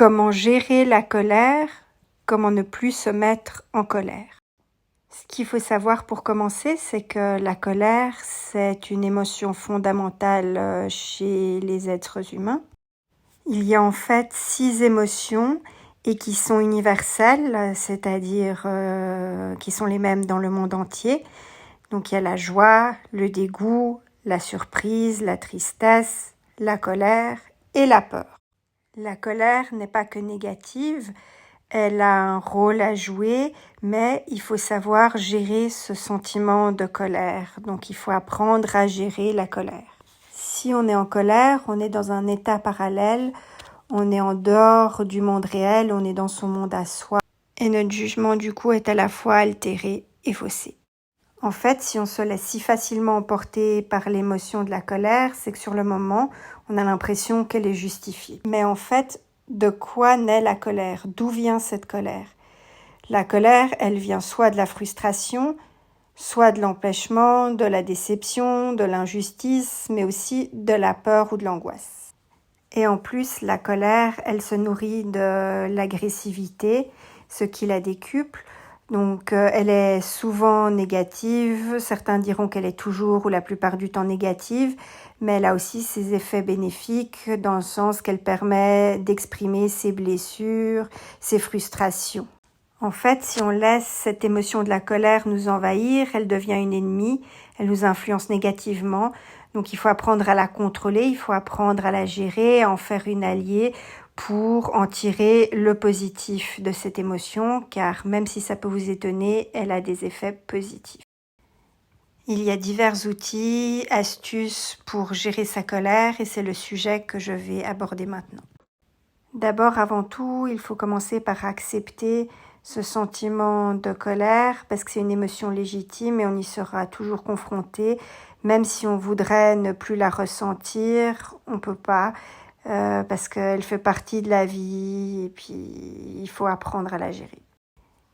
Comment gérer la colère? Comment ne plus se mettre en colère? Ce qu'il faut savoir pour commencer, c'est que la colère, c'est une émotion fondamentale chez les êtres humains. Il y a en fait 6 émotions et qui sont universelles, c'est-à-dire qui sont les mêmes dans le monde entier. Donc il y a la joie, le dégoût, la surprise, la tristesse, la colère et la peur. La colère n'est pas que négative, elle a un rôle à jouer, mais il faut savoir gérer ce sentiment de colère. Donc il faut apprendre à gérer la colère. Si on est en colère, on est dans un état parallèle, on est en dehors du monde réel, on est dans son monde à soi. Et notre jugement du coup est à la fois altéré et faussé. En fait, si on se laisse si facilement emporter par l'émotion de la colère, c'est que sur le moment, on a l'impression qu'elle est justifiée. Mais en fait, de quoi naît la colère? D'où vient cette colère? La colère, elle vient soit de la frustration, soit de l'empêchement, de la déception, de l'injustice, mais aussi de la peur ou de l'angoisse. Et en plus, la colère, elle se nourrit de l'agressivité, ce qui la décuple. Donc, elle est souvent négative. Certains diront qu'elle est toujours ou la plupart du temps négative, mais elle a aussi ses effets bénéfiques dans le sens qu'elle permet d'exprimer ses blessures, ses frustrations. En fait, si on laisse cette émotion de la colère nous envahir, elle devient une ennemie, elle nous influence négativement. Donc, il faut apprendre à la contrôler, il faut apprendre à la gérer, à en faire une alliée pour en tirer le positif de cette émotion, car même si ça peut vous étonner, elle a des effets positifs. Il y a divers outils, astuces pour gérer sa colère et c'est le sujet que je vais aborder maintenant. D'abord, avant tout, il faut commencer par accepter ce sentiment de colère parce que c'est une émotion légitime et on y sera toujours confronté. Même si on voudrait ne plus la ressentir, on ne peut pas. Parce qu'elle fait partie de la vie et puis il faut apprendre à la gérer.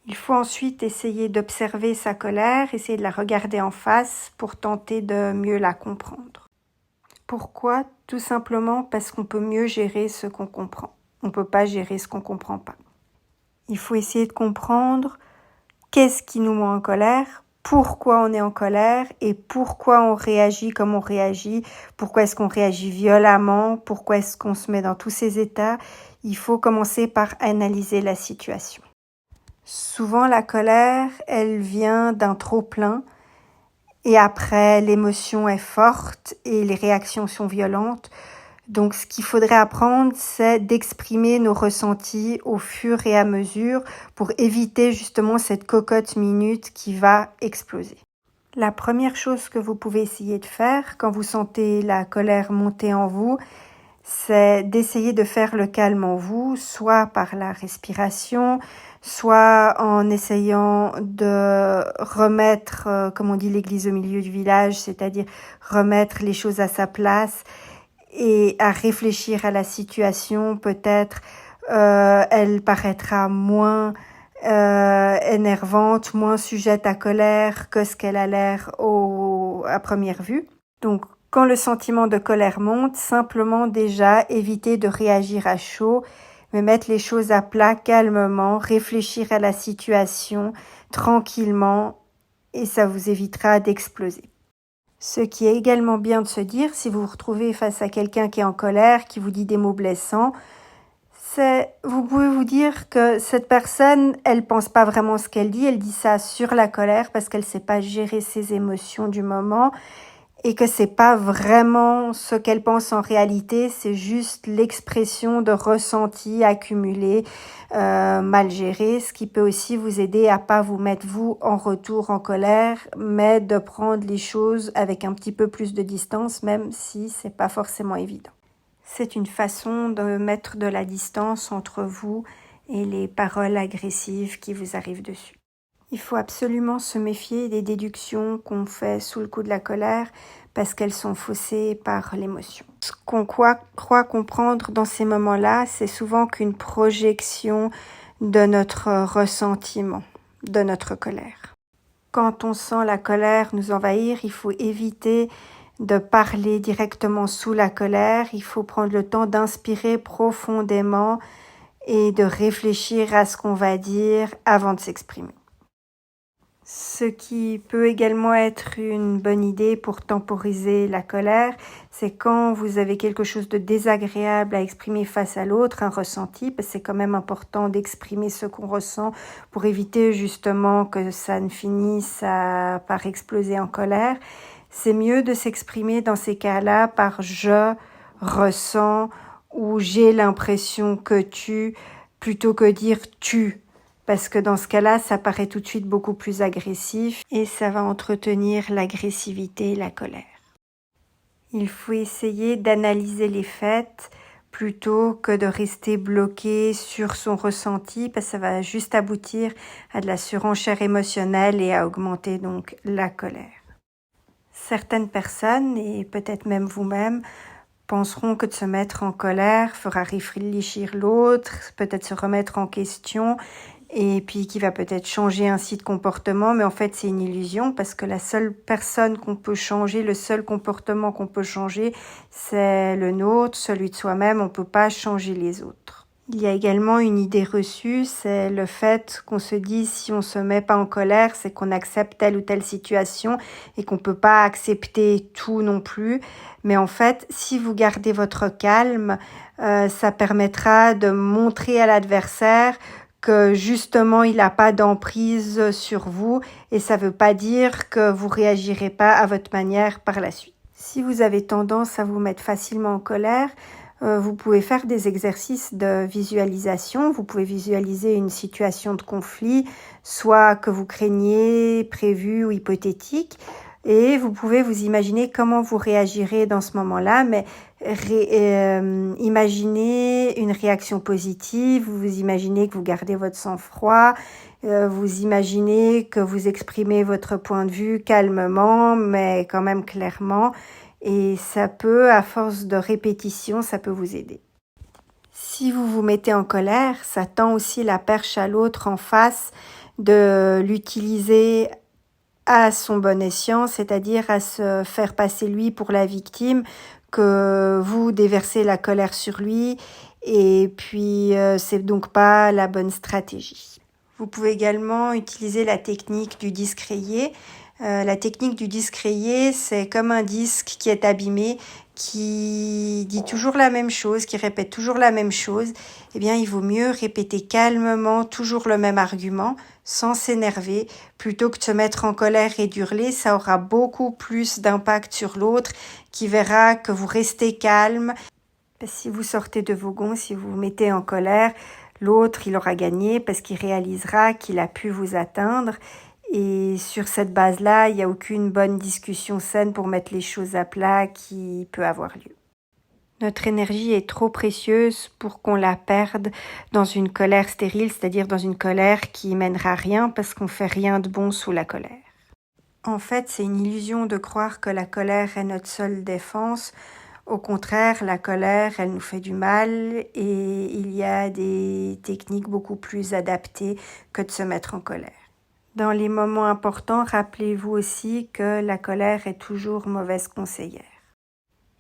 Il faut ensuite essayer d'observer sa colère, essayer de la regarder en face pour tenter de mieux la comprendre. Pourquoi? Tout simplement parce qu'on peut mieux gérer ce qu'on comprend. On ne peut pas gérer ce qu'on ne comprend pas. Il faut essayer de comprendre qu'est-ce qui nous met en colère, pourquoi on est en colère et pourquoi on réagit comme on réagit, pourquoi est-ce qu'on réagit violemment, pourquoi est-ce qu'on se met dans tous ces états. Il faut commencer par analyser la situation. Souvent, la colère, elle vient d'un trop-plein et après, l'émotion est forte et les réactions sont violentes. Donc, ce qu'il faudrait apprendre, c'est d'exprimer nos ressentis au fur et à mesure pour éviter justement cette cocotte minute qui va exploser. La première chose que vous pouvez essayer de faire quand vous sentez la colère monter en vous, c'est d'essayer de faire le calme en vous, soit par la respiration, soit en essayant de remettre, comme on dit, l'église au milieu du village, c'est-à-dire remettre les choses à sa place et à réfléchir à la situation. Peut-être elle paraîtra moins énervante, moins sujette à colère que ce qu'elle a l'air à première vue. Donc, quand le sentiment de colère monte, simplement déjà éviter de réagir à chaud, mais mettre les choses à plat calmement, réfléchir à la situation tranquillement et ça vous évitera d'exploser. Ce qui est également bien de se dire, si vous vous retrouvez face à quelqu'un qui est en colère, qui vous dit des mots blessants, vous pouvez vous dire que cette personne, elle pense pas vraiment ce qu'elle dit ça sur la colère parce qu'elle sait pas gérer ses émotions du moment et que c'est pas vraiment ce qu'elle pense en réalité, c'est juste l'expression de ressentis accumulés, mal gérés, ce qui peut aussi vous aider à pas vous mettre vous en retour en colère, mais de prendre les choses avec un petit peu plus de distance, même si c'est pas forcément évident. C'est une façon de mettre de la distance entre vous et les paroles agressives qui vous arrivent dessus. Il faut absolument se méfier des déductions qu'on fait sous le coup de la colère parce qu'elles sont faussées par l'émotion. Ce qu'on croit comprendre dans ces moments-là, c'est souvent qu'une projection de notre ressentiment, de notre colère. Quand on sent la colère nous envahir, il faut éviter de parler directement sous la colère. Il faut prendre le temps d'inspirer profondément et de réfléchir à ce qu'on va dire avant de s'exprimer. Ce qui peut également être une bonne idée pour temporiser la colère, c'est quand vous avez quelque chose de désagréable à exprimer face à l'autre, un ressenti, parce que c'est quand même important d'exprimer ce qu'on ressent pour éviter justement que ça ne finisse par exploser en colère. C'est mieux de s'exprimer dans ces cas-là par je ressens ou j'ai l'impression que tu, plutôt que dire tu. Parce que dans ce cas-là, ça paraît tout de suite beaucoup plus agressif et ça va entretenir l'agressivité et la colère. Il faut essayer d'analyser les faits plutôt que de rester bloqué sur son ressenti parce que ça va juste aboutir à de la surenchère émotionnelle et à augmenter donc la colère. Certaines personnes, et peut-être même vous-même, penseront que de se mettre en colère fera réfléchir l'autre, peut-être se remettre en question et puis qui va peut-être changer ainsi de comportement, mais en fait c'est une illusion parce que la seule personne qu'on peut changer, le seul comportement qu'on peut changer, c'est le nôtre, celui de soi-même, on ne peut pas changer les autres. Il y a également une idée reçue, c'est le fait qu'on se dise si on se met pas en colère, c'est qu'on accepte telle ou telle situation et qu'on peut pas accepter tout non plus. Mais en fait, si vous gardez votre calme, ça permettra de montrer à l'adversaire que justement il n'a pas d'emprise sur vous et ça veut pas dire que vous réagirez pas à votre manière par la suite. Si vous avez tendance à vous mettre facilement en colère, vous pouvez faire des exercices de visualisation. Vous pouvez visualiser une situation de conflit, soit que vous craignez, prévue ou hypothétique. Et vous pouvez vous imaginer comment vous réagirez dans ce moment-là, mais imaginez une réaction positive, vous imaginez que vous gardez votre sang-froid, vous imaginez que vous exprimez votre point de vue calmement, mais quand même clairement, et ça peut, à force de répétition, ça peut vous aider. Si vous vous mettez en colère, ça tend aussi la perche à l'autre en face de l'utiliser à son bon escient, c'est-à-dire à se faire passer lui pour la victime, que vous déversez la colère sur lui, et puis c'est donc pas la bonne stratégie. Vous pouvez également utiliser la technique du disque rayé. La technique du disque rayé, c'est comme un disque qui est abîmé, qui dit toujours la même chose, qui répète toujours la même chose. Eh bien, il vaut mieux répéter calmement toujours le même argument, sans s'énerver, plutôt que de se mettre en colère et d'hurler. Ça aura beaucoup plus d'impact sur l'autre, qui verra que vous restez calme. Si vous sortez de vos gonds, si vous vous mettez en colère, l'autre, il aura gagné parce qu'il réalisera qu'il a pu vous atteindre. Et sur cette base-là, il n'y a aucune bonne discussion saine pour mettre les choses à plat qui peut avoir lieu. Notre énergie est trop précieuse pour qu'on la perde dans une colère stérile, c'est-à-dire dans une colère qui mènera à rien parce qu'on fait rien de bon sous la colère. En fait, c'est une illusion de croire que la colère est notre seule défense. Au contraire, la colère, elle nous fait du mal et il y a des techniques beaucoup plus adaptées que de se mettre en colère. Dans les moments importants, rappelez-vous aussi que la colère est toujours mauvaise conseillère.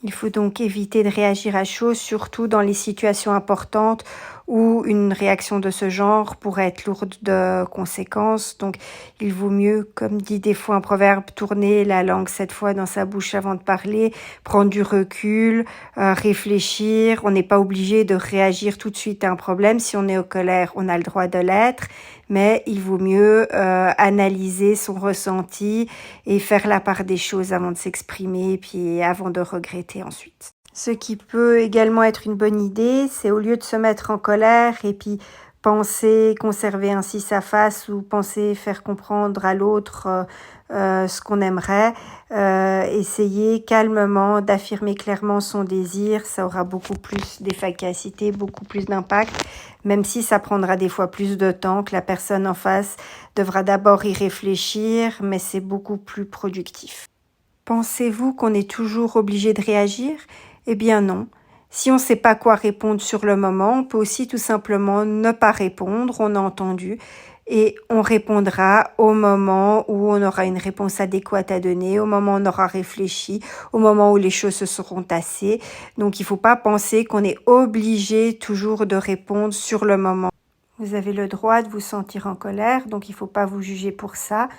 Il faut donc éviter de réagir à chaud, surtout dans les situations importantes où une réaction de ce genre pourrait être lourde de conséquences. Donc, il vaut mieux, comme dit des fois un proverbe, tourner la langue 7 fois dans sa bouche avant de parler, prendre du recul, réfléchir. On n'est pas obligé de réagir tout de suite à un problème. Si on est en colère, on a le droit de l'être. Mais il vaut mieux analyser son ressenti et faire la part des choses avant de s'exprimer, puis avant de regretter ensuite. Ce qui peut également être une bonne idée, c'est au lieu de se mettre en colère et puis penser conserver ainsi sa face ou penser faire comprendre à l'autre ce qu'on aimerait, essayer calmement d'affirmer clairement son désir, ça aura beaucoup plus d'efficacité, beaucoup plus d'impact, même si ça prendra des fois plus de temps, que la personne en face devra d'abord y réfléchir, mais c'est beaucoup plus productif. Pensez-vous qu'on est toujours obligé de réagir ? Eh bien non. Si on ne sait pas quoi répondre sur le moment, on peut aussi tout simplement ne pas répondre, on a entendu, et on répondra au moment où on aura une réponse adéquate à donner, au moment où on aura réfléchi, au moment où les choses se seront tassées. Donc il ne faut pas penser qu'on est obligé toujours de répondre sur le moment. Vous avez le droit de vous sentir en colère, donc il ne faut pas vous juger pour ça.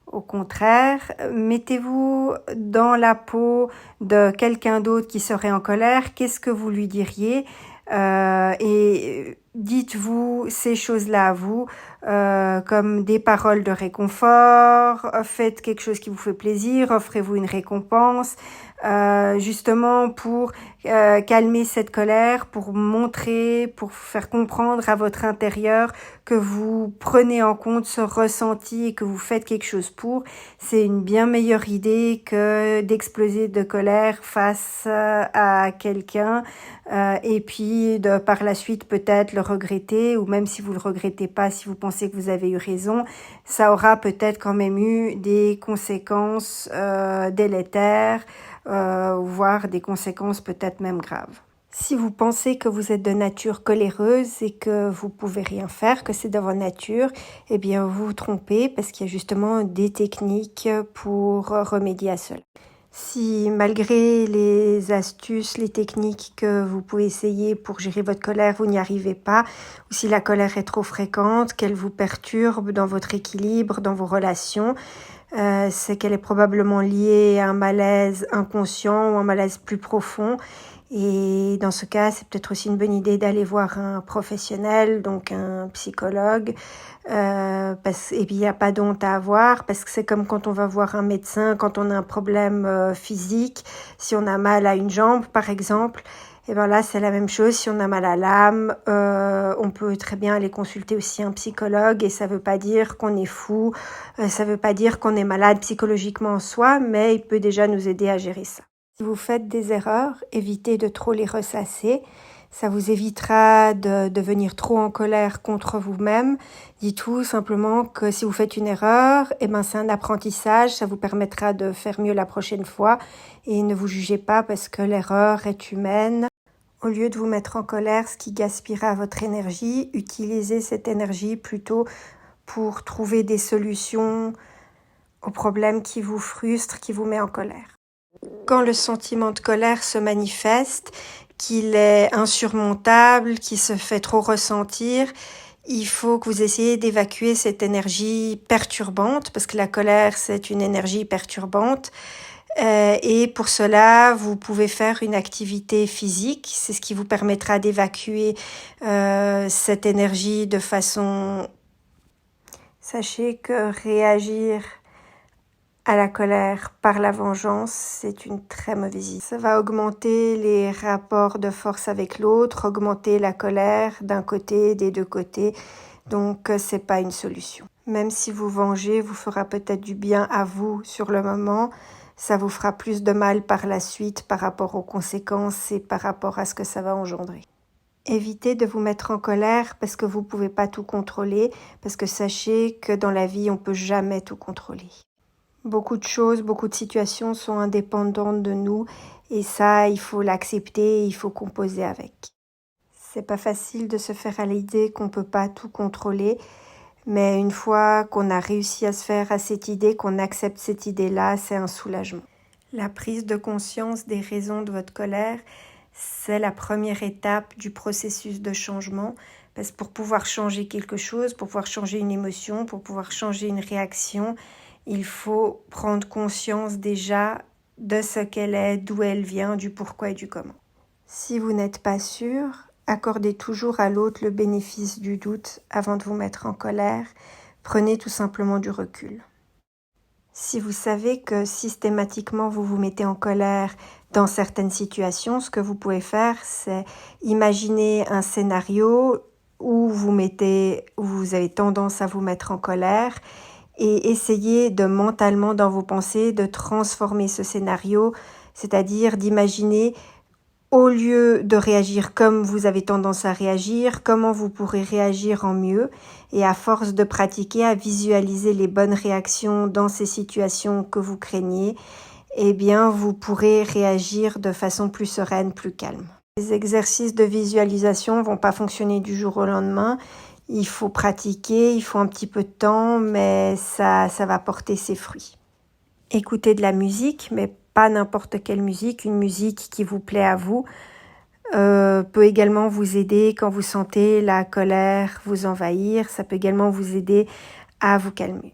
Au contraire, mettez-vous dans la peau de quelqu'un d'autre qui serait en colère. Qu'est-ce que vous lui diriez? Et dites-vous ces choses-là à vous, comme des paroles de réconfort. Faites quelque chose qui vous fait plaisir, offrez-vous une récompense, justement pour calmer cette colère, pour montrer, pour faire comprendre à votre intérieur que vous prenez en compte ce ressenti et que vous faites quelque chose pour. C'est une bien meilleure idée que d'exploser de colère face à quelqu'un et puis de par la suite peut-être le regretter, ou même si vous le regrettez pas, si vous pensez que vous avez eu raison, ça aura peut-être quand même eu des conséquences délétères, voire des conséquences peut-être même graves. Si vous pensez que vous êtes de nature coléreuse et que vous pouvez rien faire, que c'est dans votre nature, eh bien vous vous trompez, parce qu'il y a justement des techniques pour remédier à cela. Si malgré les astuces, les techniques que vous pouvez essayer pour gérer votre colère, vous n'y arrivez pas, ou si la colère est trop fréquente, qu'elle vous perturbe dans votre équilibre, dans vos relations, c'est qu'elle est probablement liée à un malaise inconscient ou un malaise plus profond. Et dans ce cas, c'est peut-être aussi une bonne idée d'aller voir un professionnel, donc un psychologue. Et puis il n'y a pas d'honte à avoir, parce que c'est comme quand on va voir un médecin, quand on a un problème physique, si on a mal à une jambe par exemple, et ben là c'est la même chose. Si on a mal à l'âme, on peut très bien aller consulter aussi un psychologue, et ça veut pas dire qu'on est fou, ça veut pas dire qu'on est malade psychologiquement en soi, mais il peut déjà nous aider à gérer ça. Si vous faites des erreurs, évitez de trop les ressasser. Ça vous évitera de devenir trop en colère contre vous-même. Dites-vous simplement que si vous faites une erreur, eh ben c'est un apprentissage, ça vous permettra de faire mieux la prochaine fois, et ne vous jugez pas parce que l'erreur est humaine. Au lieu de vous mettre en colère, ce qui gaspillera votre énergie, utilisez cette énergie plutôt pour trouver des solutions aux problèmes qui vous frustrent, qui vous met en colère. Quand le sentiment de colère se manifeste, qu'il est insurmontable, qu'il se fait trop ressentir, il faut que vous essayiez d'évacuer cette énergie perturbante, parce que la colère, c'est une énergie perturbante. Et pour cela, vous pouvez faire une activité physique. C'est ce qui vous permettra d'évacuer cette énergie de façon... Sachez que réagir à la colère par la vengeance, c'est une très mauvaise idée. Ça va augmenter les rapports de force avec l'autre, augmenter la colère d'un côté, des deux côtés. Donc, c'est pas une solution. Même si vous vengez, vous fera peut-être du bien à vous sur le moment. Ça vous fera plus de mal par la suite par rapport aux conséquences et par rapport à ce que ça va engendrer. Évitez de vous mettre en colère parce que vous pouvez pas tout contrôler, parce que sachez que dans la vie, on peut jamais tout contrôler. Beaucoup de choses, beaucoup de situations sont indépendantes de nous, et ça, il faut l'accepter, il faut composer avec. C'est pas facile de se faire à l'idée qu'on peut pas tout contrôler, mais une fois qu'on a réussi à se faire à cette idée, qu'on accepte cette idée-là, c'est un soulagement. La prise de conscience des raisons de votre colère, c'est la première étape du processus de changement, parce que pour pouvoir changer quelque chose, pour pouvoir changer une émotion, pour pouvoir changer une réaction, il faut prendre conscience déjà de ce qu'elle est, d'où elle vient, du pourquoi et du comment. Si vous n'êtes pas sûr, accordez toujours à l'autre le bénéfice du doute avant de vous mettre en colère. Prenez tout simplement du recul. Si vous savez que systématiquement vous vous mettez en colère dans certaines situations, ce que vous pouvez faire, c'est imaginer un scénario où vous avez tendance à vous mettre en colère, et essayer de mentalement dans vos pensées de transformer ce scénario, c'est-à-dire d'imaginer, au lieu de réagir comme vous avez tendance à réagir, comment vous pourrez réagir en mieux, et à force de pratiquer à visualiser les bonnes réactions dans ces situations que vous craignez, eh bien vous pourrez réagir de façon plus sereine, plus calme. Les exercices de visualisation vont pas fonctionner du jour au lendemain. Il faut pratiquer, il faut un petit peu de temps, mais ça va porter ses fruits. Écoutez de la musique, mais pas n'importe quelle musique, une musique qui vous plaît à vous, peut également vous aider quand vous sentez la colère vous envahir. Ça peut également vous aider à vous calmer.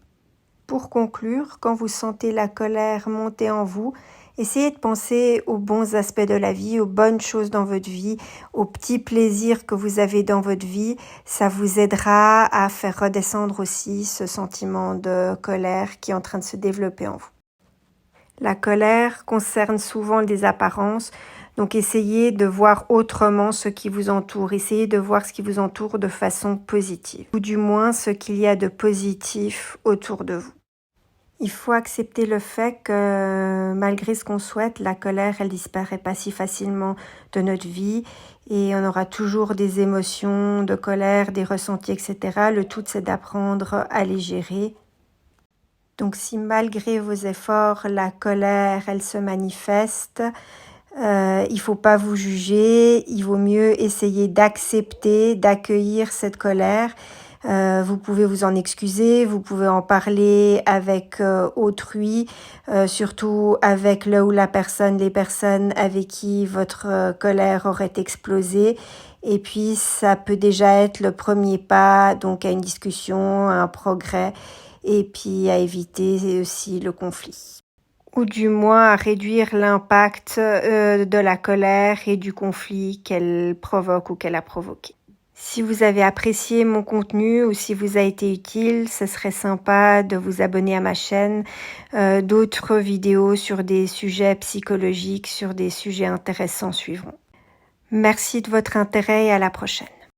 Pour conclure, quand vous sentez la colère monter en vous, essayez de penser aux bons aspects de la vie, aux bonnes choses dans votre vie, aux petits plaisirs que vous avez dans votre vie. Ça vous aidera à faire redescendre aussi ce sentiment de colère qui est en train de se développer en vous. La colère concerne souvent des apparences, donc essayez de voir autrement ce qui vous entoure, essayez de voir ce qui vous entoure de façon positive, ou du moins ce qu'il y a de positif autour de vous. Il faut accepter le fait que malgré ce qu'on souhaite, la colère, elle disparaît pas si facilement de notre vie et on aura toujours des émotions de colère, des ressentis, etc. Le tout, c'est d'apprendre à les gérer. Donc si malgré vos efforts, la colère, elle se manifeste, il faut pas vous juger, il vaut mieux essayer d'accepter, d'accueillir cette colère. Vous pouvez vous en excuser, vous pouvez en parler avec autrui, surtout avec le ou la personne, les personnes avec qui votre colère aurait explosé. Et puis ça peut déjà être le premier pas donc à une discussion, à un progrès, et puis à éviter aussi le conflit. Ou du moins à réduire l'impact de la colère et du conflit qu'elle provoque ou qu'elle a provoqué. Si vous avez apprécié mon contenu ou si vous a été utile, ce serait sympa de vous abonner à ma chaîne. D'autres vidéos sur des sujets psychologiques, sur des sujets intéressants suivront. Merci de votre intérêt et à la prochaine.